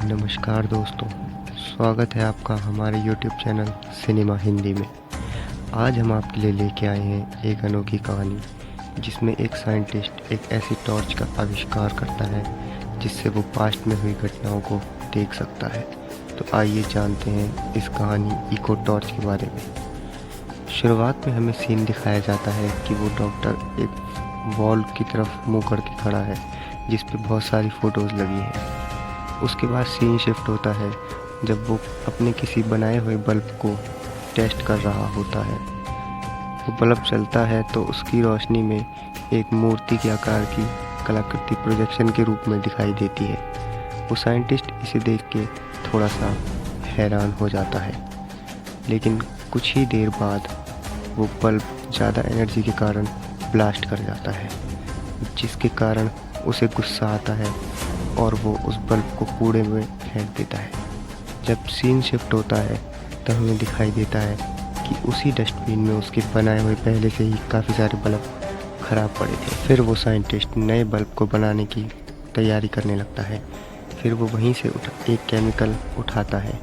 नमस्कार दोस्तों, स्वागत है आपका हमारे YouTube चैनल सिनेमा हिंदी में। आज हम आपके लिए लेके आए हैं एक अनोखी कहानी जिसमें एक साइंटिस्ट एक ऐसी टॉर्च का आविष्कार करता है जिससे वो पास्ट में हुई घटनाओं को देख सकता है। तो आइए जानते हैं इस कहानी इको टॉर्च के बारे में। शुरुआत में हमें सीन दिखाया जाता है कि वो डॉक्टर एक वॉल की तरफ मुँह करके खड़ा है जिस पे बहुत सारी फ़ोटोज़ लगी हैं। उसके बाद सीन शिफ्ट होता है जब वो अपने किसी बनाए हुए बल्ब को टेस्ट कर रहा होता है। वो बल्ब चलता है तो उसकी रोशनी में एक मूर्ति के आकार की कलाकृति प्रोजेक्शन के रूप में दिखाई देती है। वो साइंटिस्ट इसे देख के थोड़ा सा हैरान हो जाता है, लेकिन कुछ ही देर बाद वो बल्ब ज़्यादा एनर्जी के कारण ब्लास्ट कर जाता है, जिसके कारण उसे गुस्सा आता है और वो उस बल्ब को कूड़े में फेंक देता है। जब सीन शिफ्ट होता है तब हमें दिखाई देता है कि उसी डस्टबिन में उसके बनाए हुए पहले से ही काफ़ी सारे बल्ब ख़राब पड़े थे। फिर वो साइंटिस्ट नए बल्ब को बनाने की तैयारी करने लगता है। फिर वो वहीं से एक केमिकल उठाता है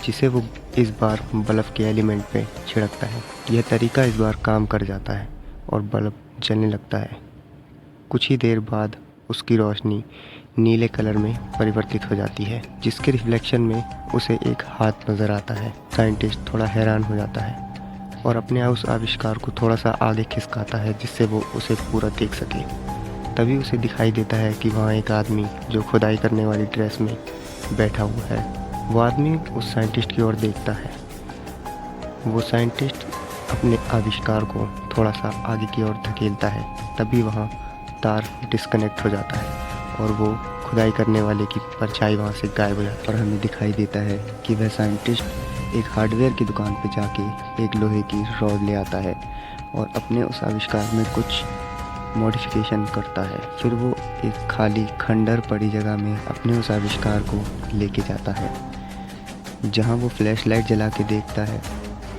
जिसे वो इस बार बल्ब के एलिमेंट पे छिड़कता है। यह तरीका इस बार काम कर जाता है और बल्ब जलने लगता है। कुछ ही देर बाद उसकी रोशनी नीले कलर में परिवर्तित हो जाती है, जिसके रिफ्लेक्शन में उसे एक हाथ नज़र आता है। साइंटिस्ट थोड़ा हैरान हो जाता है और अपने उस आविष्कार को थोड़ा सा आगे खिसकाता है जिससे वो उसे पूरा देख सके। तभी उसे दिखाई देता है कि वहाँ एक आदमी जो खुदाई करने वाली ड्रेस में बैठा हुआ है। वो आदमी उस साइंटिस्ट की ओर देखता है। वो साइंटिस्ट अपने आविष्कार को थोड़ा सा आगे की ओर धकेलता है। तभी वहाँ तार डिस्कनेक्ट हो जाता है और वो खुदाई करने वाले की परछाई वहाँ से गायब हो जाती है। और हमें दिखाई देता है कि वह साइंटिस्ट एक हार्डवेयर की दुकान पर जाके एक लोहे की रॉड ले आता है और अपने उस आविष्कार में कुछ मॉडिफिकेशन करता है। फिर वो एक खाली खंडर पड़ी जगह में अपने उस आविष्कार को लेके जाता है। जहाँ वो फ्लैश लाइट जला के देखता है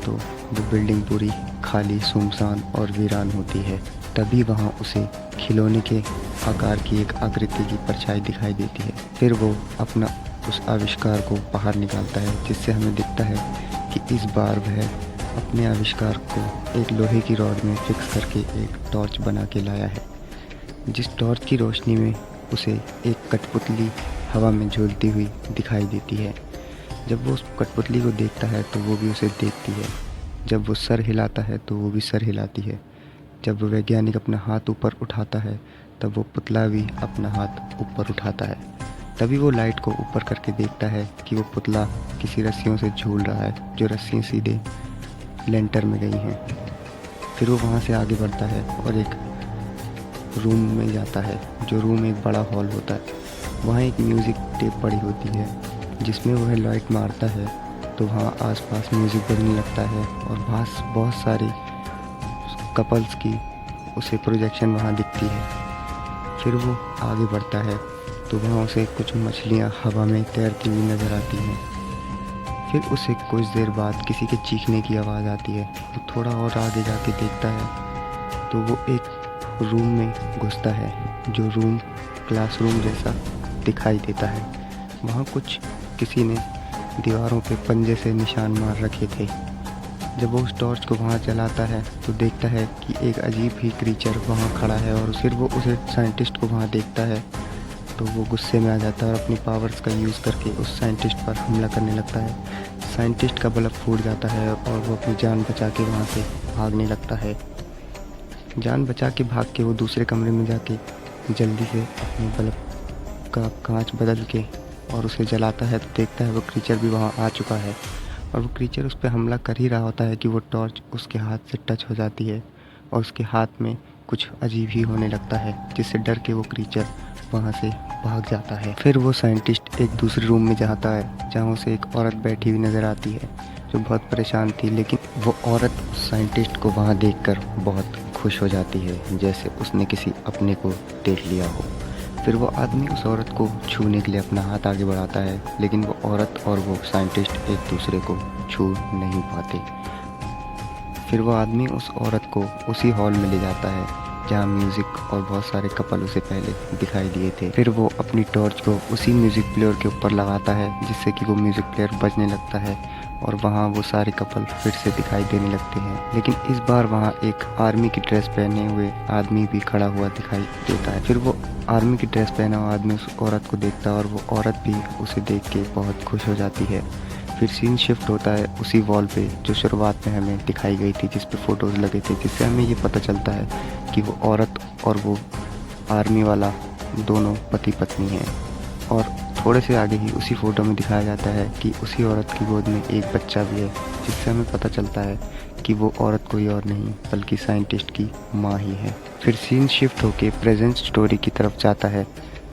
तो वो बिल्डिंग पूरी खाली, सुनसान और वीरान होती है। तभी वहाँ उसे खिलौने के आकार की एक आकृति की परछाई दिखाई देती है। फिर वो अपना उस आविष्कार को बाहर निकालता है, जिससे हमें दिखता है कि इस बार वह अपने आविष्कार को एक लोहे की रॉड में फिक्स करके एक टॉर्च बना के लाया है। जिस टॉर्च की रोशनी में उसे एक कठपुतली हवा में झूलती हुई दिखाई देती है। जब वो उस कठपुतली को देखता है तो वो भी उसे देखती है। जब वो सर हिलाता है तो वो भी सर हिलाती है। जब वो वैज्ञानिक अपना हाथ ऊपर उठाता है तब वो पुतला भी अपना हाथ ऊपर उठाता है। तभी वो लाइट को ऊपर करके देखता है कि वो पुतला किसी रस्सियों से झूल रहा है, जो रस्सियाँ सीधे लेंटर में गई हैं। फिर वो वहाँ से आगे बढ़ता है और एक रूम में जाता है, जो रूम एक बड़ा हॉल होता है। वहाँ एक म्यूज़िक टेप पड़ी होती है, जिसमें वह लाइट मारता है तो वहाँ आसपास म्यूज़िक बजने लगता है और बहुत सारी कपल्स की उसे प्रोजेक्शन वहाँ दिखती है। फिर वो आगे बढ़ता है तो वहाँ उसे कुछ मछलियाँ हवा में तैरती हुई नज़र आती हैं। फिर उसे कुछ देर बाद किसी के चीखने की आवाज़ आती है। वो थोड़ा और आगे जाके देखता है तो वो एक रूम में घुसता है, जो रूम क्लासरूम जैसा दिखाई देता है। वहाँ किसी ने दीवारों पे पंजे से निशान मार रखे थे। जब वो उस टॉर्च को वहाँ जलाता है तो देखता है कि एक अजीब ही क्रीचर वहाँ खड़ा है और फिर वो उसे साइंटिस्ट को वहाँ देखता है तो वो गुस्से में आ जाता है और अपनी पावर्स का यूज़ करके उस साइंटिस्ट पर हमला करने लगता है। साइंटिस्ट का बल्ब फूट जाता है और वो अपनी जान बचा के वहाँ से भागने लगता है। जान बचा के भाग के वो दूसरे कमरे में जाके जल्दी से अपने बल्ब का कांच बदल के और उसे जलाता है तो देखता है वो क्रीचर भी वहाँ आ चुका है और वो क्रीचर उस पर हमला कर ही रहा होता है कि वो टॉर्च उसके हाथ से टच हो जाती है और उसके हाथ में कुछ अजीब ही होने लगता है, जिससे डर के वो क्रीचर वहाँ से भाग जाता है। फिर वो साइंटिस्ट एक दूसरे रूम में जाता है जहाँ उसे एक औरत बैठी हुई नज़र आती है जो बहुत परेशान थी, लेकिन वो औरत उस साइंटिस्ट को वहाँ देखकर बहुत खुश हो जाती है, जैसे उसने किसी अपने को देख लिया हो। फिर वो आदमी उस औरत को छूने के लिए अपना हाथ आगे बढ़ाता है, लेकिन वो औरत और वो साइंटिस्ट एक दूसरे को छू नहीं पाते। फिर वो आदमी उस औरत को उसी हॉल में ले जाता है जहाँ म्यूजिक और बहुत सारे कपल उसे पहले दिखाई दिए थे। फिर वो अपनी टॉर्च को उसी म्यूजिक प्लेयर के ऊपर लगाता है, जिससे कि वो म्यूजिक प्लेयर बजने लगता है और वहाँ वो सारे कपल फिर से दिखाई देने लगते हैं। लेकिन इस बार वहाँ एक आर्मी की ड्रेस पहने हुए आदमी भी खड़ा हुआ दिखाई देता है। फिर वो आर्मी की ड्रेस पहना हुआ आदमी उस औरत को देखता है और वो औरत भी उसे देख के बहुत खुश हो जाती है। फिर सीन शिफ्ट होता है उसी वॉल पे जो शुरुआत में हमें दिखाई गई थी, जिस पे फोटोज़ लगे थे, जिससे हमें ये पता चलता है कि वो औरत और वो आर्मी वाला दोनों पति पत्नी हैं। और थोड़े से आगे ही उसी फ़ोटो में दिखाया जाता है कि उसी औरत की गोद में एक बच्चा भी है, जिससे हमें पता चलता है कि वो औरत कोई और नहीं बल्कि साइंटिस्ट की माँ ही है। फिर सीन शिफ्ट होके प्रेजेंट स्टोरी की तरफ जाता है,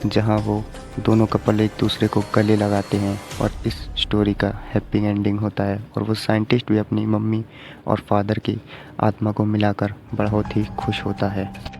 जहाँ वो दोनों कपल एक दूसरे को गले लगाते हैं और इस स्टोरी का हैप्पी एंडिंग होता है और वो साइंटिस्ट भी अपनी मम्मी और फादर की आत्मा को मिलाकर बहुत ही खुश होता है।